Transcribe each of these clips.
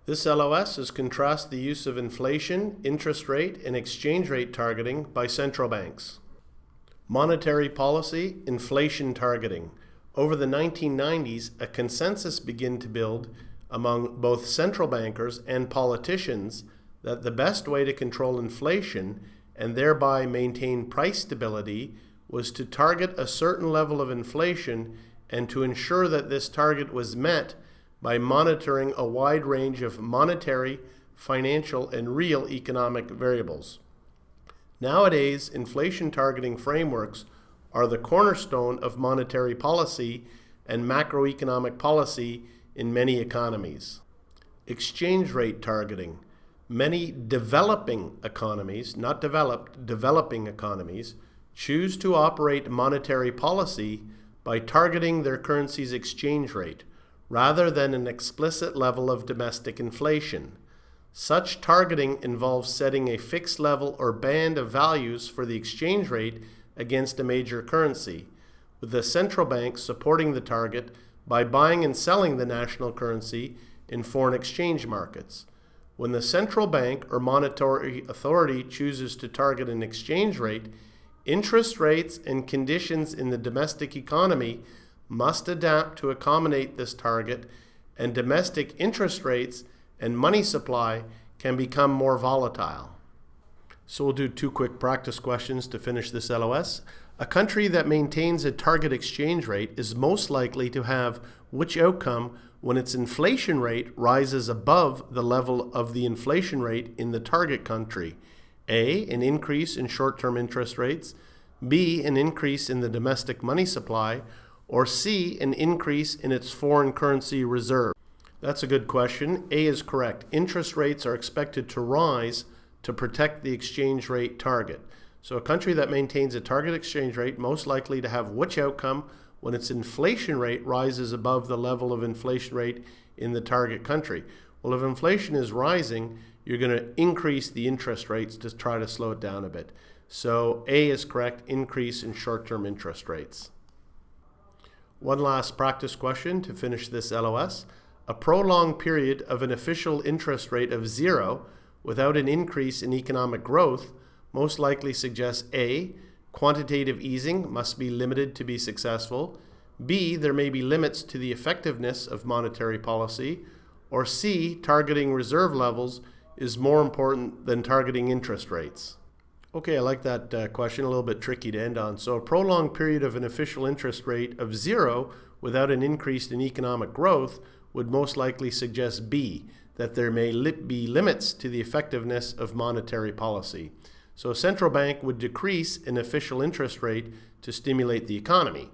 This LOS is contrast the use of inflation, interest rate, and exchange rate targeting by central banks. Monetary policy, inflation targeting. Over the 1990s, a consensus began to build among both central bankers and politicians that the best way to control inflation and thereby maintain price stability was to target a certain level of inflation and to ensure that this target was met by monitoring a wide range of monetary, financial, and real economic variables. Nowadays, inflation targeting frameworks are the cornerstone of monetary policy and macroeconomic policy in many economies. Exchange rate targeting. Many developing economies, not developed, developing economies, choose to operate monetary policy by targeting their currency's exchange rate, rather than an explicit level of domestic inflation. Such targeting involves setting a fixed level or band of values for the exchange rate against a major currency, with the central bank supporting the target by buying and selling the national currency in foreign exchange markets. When the central bank or monetary authority chooses to target an exchange rate, interest rates and conditions in the domestic economy must adapt to accommodate this target, and domestic interest rates and money supply can become more volatile. So we'll do two quick practice questions to finish this LOS. A country that maintains a target exchange rate is most likely to have which outcome when its inflation rate rises above the level of the inflation rate in the target country? A, an increase in short-term interest rates, B, an increase in the domestic money supply, or C, an increase in its foreign currency reserve? That's a good question. A is correct. Interest rates are expected to rise to protect the exchange rate target. So a country that maintains a target exchange rate most likely to have which outcome when its inflation rate rises above the level of inflation rate in the target country? Well, if inflation is rising, you're going to increase the interest rates to try to slow it down a bit. So A is correct, increase in short-term interest rates. One last practice question to finish this LOS. A prolonged period of an official interest rate of 0 without an increase in economic growth most likely suggests A, quantitative easing must be limited to be successful, B, there may be limits to the effectiveness of monetary policy, or C, targeting reserve levels is more important than targeting interest rates. Okay, I like that question, a little bit tricky to end on. So a prolonged period of an official interest rate of 0 without an increase in economic growth would most likely suggest B, that there may be limits to the effectiveness of monetary policy. So a central bank would decrease an official interest rate to stimulate the economy.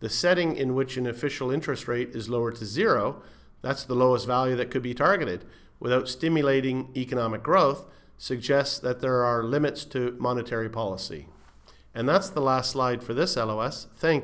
The setting in which an official interest rate is lowered to 0, that's the lowest value that could be targeted, without stimulating economic growth, suggests that there are limits to monetary policy. And that's the last slide for this LOS. Thank you.